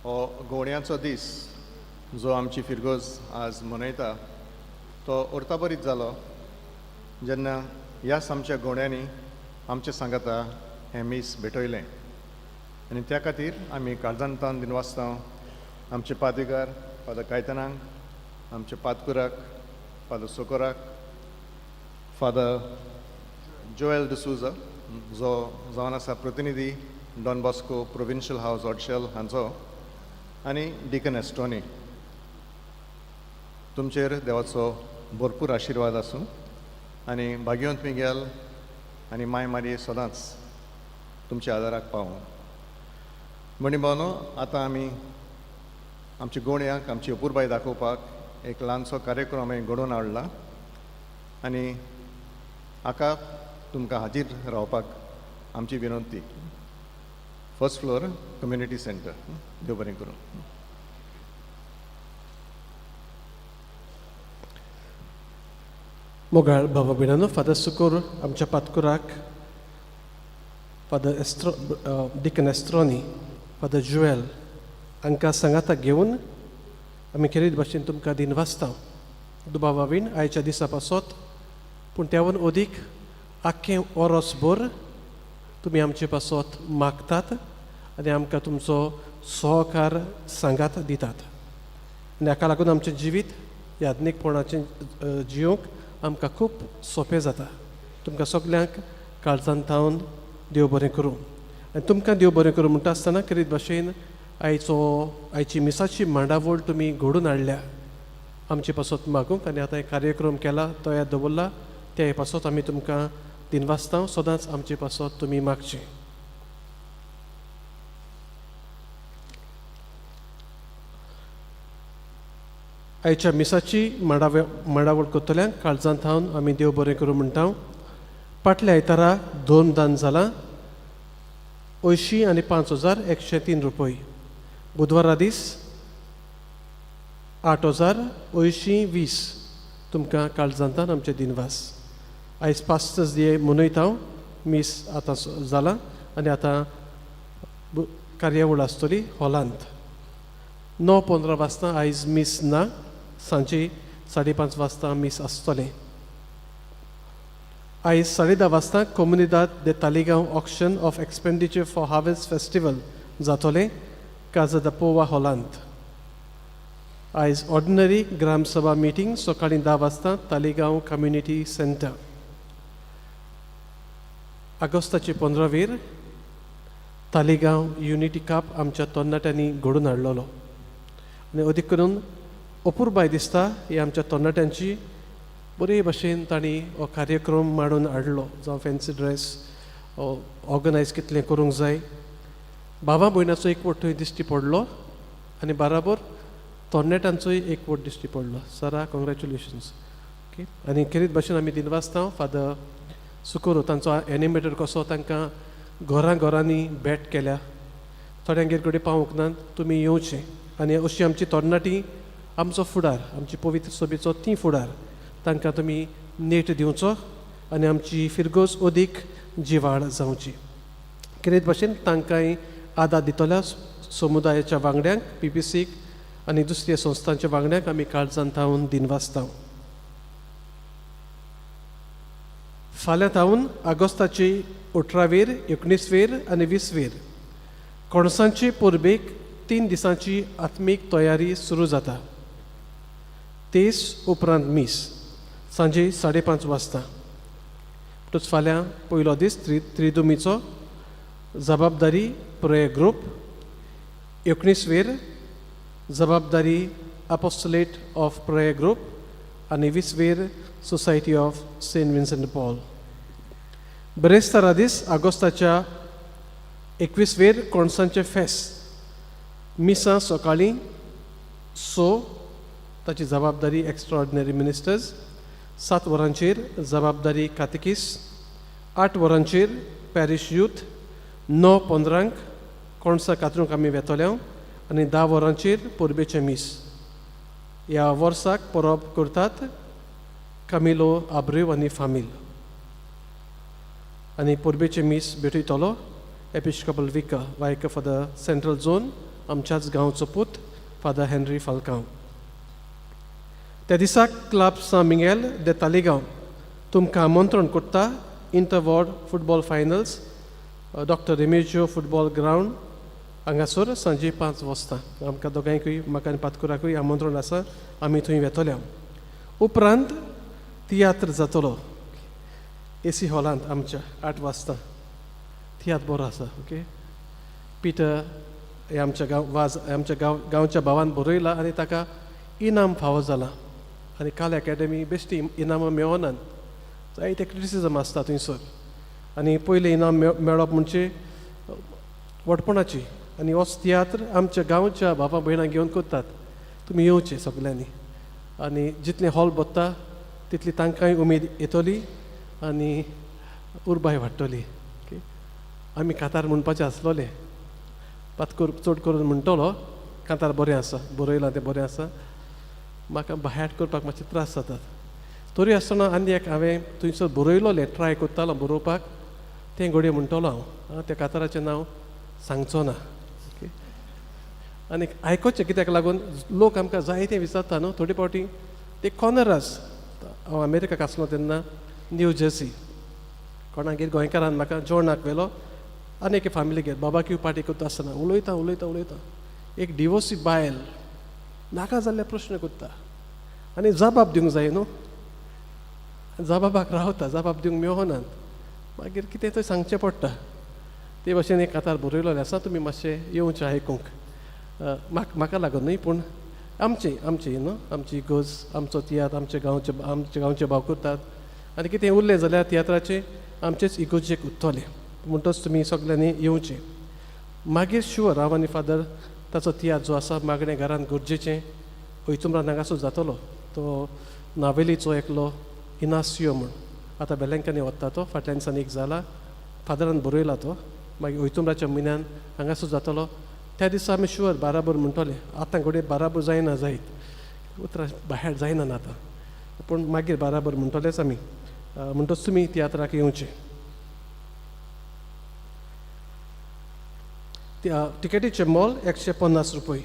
हो गोवण्याचो दीस जो आमची फिरगोज आज मनयता तो उरता बरीच जालो जेन्ना ह्या आमच्या गोवण्यांनी आमचे सांगाता हें मीस भेटयलें. आनी त्या खातीर आमी काळजांतान दिनवासता आमचे पाद्रीकार फादर कायतनांक, आमचे पातकुराक, फादर सोकोराक, फादर जोएल डिसूजा जो जावन आसा प्रतिनिधी डॉन बॉस्को प्रोविन्शियल हावस ऑडशेल हांचो, आनी डिकन एस्ट्रोनी. तुमचेर देवाचो भरपूर आशिर्वाद आसूं आनी भाग्यवंत मिगेल आनी माय मारये सदांच तुमच्या आदाराक पावूं. म्हणी भावनो, आतां आमी आमच्या गोवण्याक आमची अपुरबाय दाखोवपाक एक ल्हानसो कार्यक्रम हांवें घडोवन हाडला आनी हाका तुमकां हाजीर रावपाक आमची विनंती. First floor community centre. देव बरें करूं. मोगाळ भावा भयणानो, फादर सुकोर आमच्या पातकुराक, फादर डिकन एस्ट्रोनी, फादर जुएल हांकां सांगाता घेवन आमी खेरीत भाशेन तुमकां दिनवासता. दुबावावीन आयच्या दिसा पासत पूण त्यावन अदीक आख्खें वरसभर तुमी आमचे पासत मागतात आनी आमकां तुमचो सहकार सांगात दितात. आनी हाका लागून आमचें जिवीत याज्ञीकपणाचें जियोंक आमकां खूब सोंपें जाता. तुमकां सगल्यांक काळजांत थावन देव बरें करूं. आनी तुमकां देव बरें करूं म्हणटा आसतना खेरीत भाशेन आयची मिसाची मांडावळ तुमी घडोवन हाडल्या आमचे पासत मागूंक. आनी आतां कार्यक्रम केला तो याद दवरला त्या पासत आमी तुमकां दिनवासता. सदांच आमचे पासत तुमी मागचें. आयच्या मिसाची मांडावळ करतल्यांक काळजांत थावन आमी देव बरें करूं म्हणटा. फाटल्या आयतारा 2 दान जालां 80 आनी 5,103 रुपय. बुधवारा दीस 8,820 तुमकां काळजांतान आमचे दिनवास. आयज पास्टर्स डे मनयता. मीस आतां जाला आनी आतां कार्यावळ आसतली हॉलांत. 9:15 वाजता आयज मीस ना. सांजे 5:30 वाजता मीस आसतलें. आयज 10:30 वाजता Comunidade de Taleigao auction of expenditure for harvest festival जातोलें काजा दा पोवा हॉलांत. आयज ऑर्डिनरी ग्रामसभा मिटींग सकाळीं 10 वाजता तालिगांव कम्युनिटी सेंटर. ऑगस्टाचे 15 तालिगांव युनिटी काप आमच्या तरणाट्यांनी घडोवन हाडलेलो आनी अदीक करून अपुरबाय दिसता ही आमच्या तरणाट्यांची बरे भशेन तांणी हो कार्यक्रम मांडून हाडलो. जावं फॅन्सी ड्रेस ऑर्गनायज कितलें करूंक जाय. भावा भयणाचो एकवट थंय दिश्टी पडलो आनी बाराबर तरणाट्यांचोय एकवट दिश्टी पडलो. सरा कॉंग्रॅच्युलेशन्स. ओके. आनी खेरीत भशेन आमी दिनवासता फादर सुकोरो तांचो एनिमेटर कसो तांकां घरांनी भेट केल्या. थोड्यांगेर कडेन पावूंक ना. तुमी येवचें आनी अशी आमची तरणाटी आमचो फुडार आमची पवित्र सभेचो ती फुडार तांकां तुमी नेट दिवचो आनी आमची फिरगोज अदीक जिवाळ जावची. कितें भाशेन तांकांय आदार दितल्या समुदायाच्या वांगड्यांक PPCक आनी दुसऱ्या संस्थांच्या वांगड्यांक आमी काळजांत थावन दिनवासता. फाल्यां थावन ऑगस्टाची 18, 19 आनी 20 कोणसांचे परबेक 3 दिसांची आत्मीक तयारी सुरू जाता. तेस उपरांत मीस सांजे 5:30 वाजता. म्हणटच फाल्यां पयलो दीस त्रिदुमीचो जबाबदारी प्रेयर ग्रूप. 19 जबाबदारी अपोस्टलेट ऑफ प्रेयर ग्रूप आनी 20 वेर सोसायटी ऑफ सेंट विन्संट पॉल. बेरेस्तारा दीस ऑगस्टाच्या 21 वेर कोणसांचे फेस्त मिसां सकाळीं 6 ताची जबाबदारी एक्स्ट्रॉर्डिनरी मिनिस्टर्स, 7 वरांचेर जबाबदारी कातेकिस, 8 वरांचेर पॅरिश यूथ, 9:15 कोणसां कातरूंक आमी वेतोल्या आनी 10 वरांचेर पोरबेचे मीस. ह्या वर्साक परब करतात कामिलो आब्रेव आनी फामील. आनी पोरबेचे मीस भेटयतलो episcopal vicar for the central zone आमच्याच गांवचो पूत फादर हेनरी फाल्कांव. त्या दिसाक क्लब सान मिंगेल दे तालिगांव तुमकां आमंत्रण करता inter ward football finals doctor Remigio football ground हांगासर सांजे 5 वाजता. आमकां दोगांयकूय म्हाका आनी पातकुराकूय आमंत्रण आसा, आमी थंय वेतोल्या. उपरांत तियात्र जातलो एसी हॉलांत आमच्या 8 वाजता. तियात्र बरो आसा. ओके, पिटर हे आमच्या गांवच्या भावान बरयला आनी ताका इनाम फावो जाला. आनी काल एकेडमी बेश्टी इनामां मेळनात, जायते क्रिटिसिजम आसता थंयसर. आनी पयलें इनाम मेळप म्हणजे वटपणाची. आनी होच तियात्र आमच्या गांवच्या बाबा भयणांक घेवन करतात. तुमी येवचें सगल्यांनी. आनी जितलें हॉल भरता तितली तांकांय उमेद येतली आनी उर्बाय वाडटली. आमी कांतार म्हणपाचें आसलोले, पातकूर चड करून म्हणटलो कांतार बरें आसा, बरयलां तें बरें आसा. म्हाका बायहाट करपाक मातशे त्रास जातात. तरी आसतना आनी एक हांवें थंयसर बरयलोलें ट्राय करतालो बरोवपाक, तें घडये म्हणटलो हांव. त्या कांताराचें नांव सांगचो ना. ओके, आनी आयकोचें कित्याक लागून लोक आमकां जायते विचारता न्हू. थोडे फावटी ते कॉर्नरास. हांव अमेरिकाक आसलो तेन्ना न्यू जर्सी कोणागेर गोंयकारान म्हाका जेवणाक व्हेलो. आनी एके फॅमिलीगेर बाबाक्यू पार्टी करता आसतना उलयता एक डिवोर्सी बायल नाका जाल्ले प्रश्न करता आनी जबाब दिवंक जाय न्हू. जबाबाक रावता, जबाब दिवंक मेळनात. मागीर कितें थंय सांगचें पडटा. ते भाशेन एक कांतार बरयलोलें आसा, तुमी मातशें येवचें आयकूंक. म्हाका लागून न्हय पूण आमची न्हू, आमची इगोज, आमचो तियात्र आमच्या गांवचे भाव करतात. आनी कितें उरलें जाल्यार तियात्राचें आमचेच इगोजेक उत्तोलें. म्हणटच तुमी सगल्यांनी येवचें. मागीर शुअर हांव आनी फादर ताचो तियात्र जो आसा मागणें घरान गरजेचें ओयतुमरान हांगासर जातलो. तो नावेलीचो एकलो इनासियो म्हूण आतां बेलेंकांनी वता. तो फाटल्या दिसांनी एक जाला, फादरान बरयला तो. मागीर ओयतुमराच्या म्हयन्यान हांगासर जातलो. त्या दिसा आमी शुअर बाराबर म्हणटले. आतां घडये बाराबर जायना जायत, उतरां भायर जायना आतां, पूण मागीर बाराबर म्हणटलेच आमी. म्हणटच तुमी तियात्राक येवचें. तिकेटीचें मोल 150 रुपये.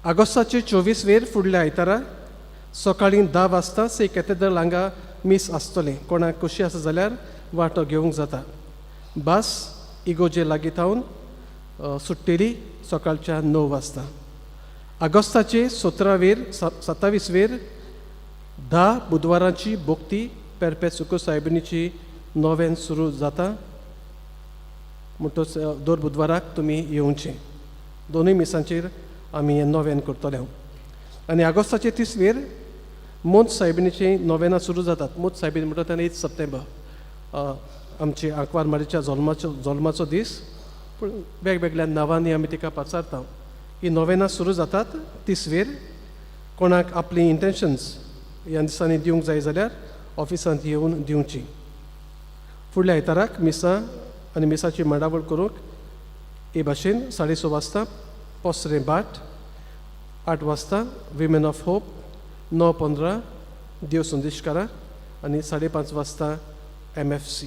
ऑगस्टाचे 24 वेर फुडल्या आयतारा सकाळीं 10 वाजता से कॅथेड्रल हांगा मीस आसतलें. कोणाक खोशी आसा जाल्यार वांटो घेवंक जाता. बास इगोजे लागीं थावन सुट्टेली सकाळच्या 9 वाजता. ऑगस्टाचे 17 वेर 27 वेर 10 बुधवारांची बोक्ती पेरपेसुको सायबिणीची 9 सुरू जाता. म्हणटच दर बुधवाराक तुमी येवचें. दोनूय मिसांचेर आमी हें 9 करतले. आनी ऑगस्टाचे 30 वेर मोंत सायबिणीची 9 सुरू जातात. मोंत सायबीण म्हणटा तेन्ना 8 सप्टेंबर आमची आंकवार मारीच्या जल्माचो दीस, पूण वेगवेगळ्या नांवांनी आमी तिका पाचारता. ही 9 सुरू जातात 30 वेर. कोणाक आपली इंटेन्शन्स ह्या दिसांनी दिवंक जाय जाल्यार ऑफिसांत येवन दिवची. फुडल्या आयताराक मिसां आनी मिसाची मेळावळ करूंक हे भाशेन 6:30 वाजता पोसरें बाट, 8 वाजता विमेन ऑफ होप, 9:15 देव संदेशकारा आनी 5:30 वाजता MFC.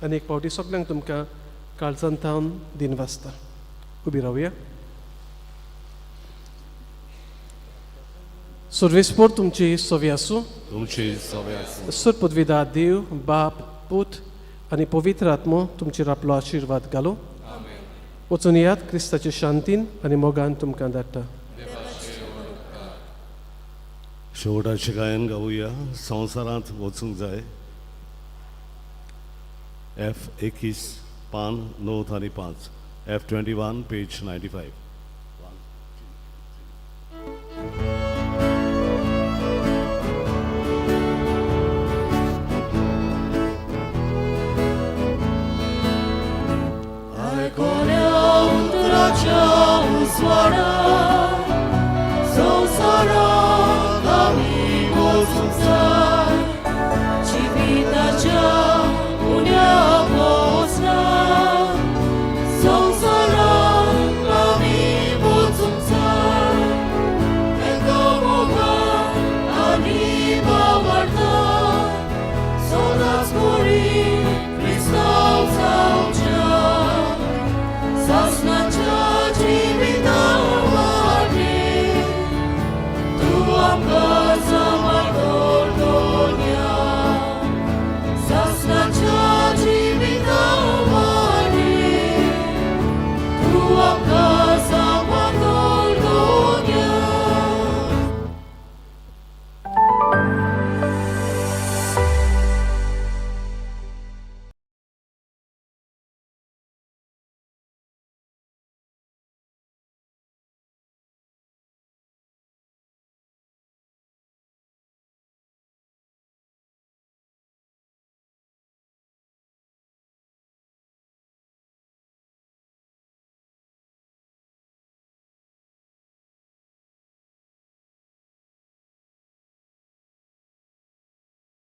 आनी एक फावटी सगल्यांक तुमकां काळजान थावन दिन वाजता. उबी रावया. सर्वेस्पोर तुमची सोवी आसूं. तुमची सवय आसूं. सुरपदविदा देव बाप पूत आनी पवित्र आत्मो तुमचेर आपलो आशिर्वाद घालो. वचून येयात क्रिस्ताचे शांतीन आनी मोगान तुमकां धाडटा. शेवटाचें गायन गावुया. संवसारांत वचूंक जाय. F21 पान 9 आनी 5. F21 page 95. तुज्या उजवाडा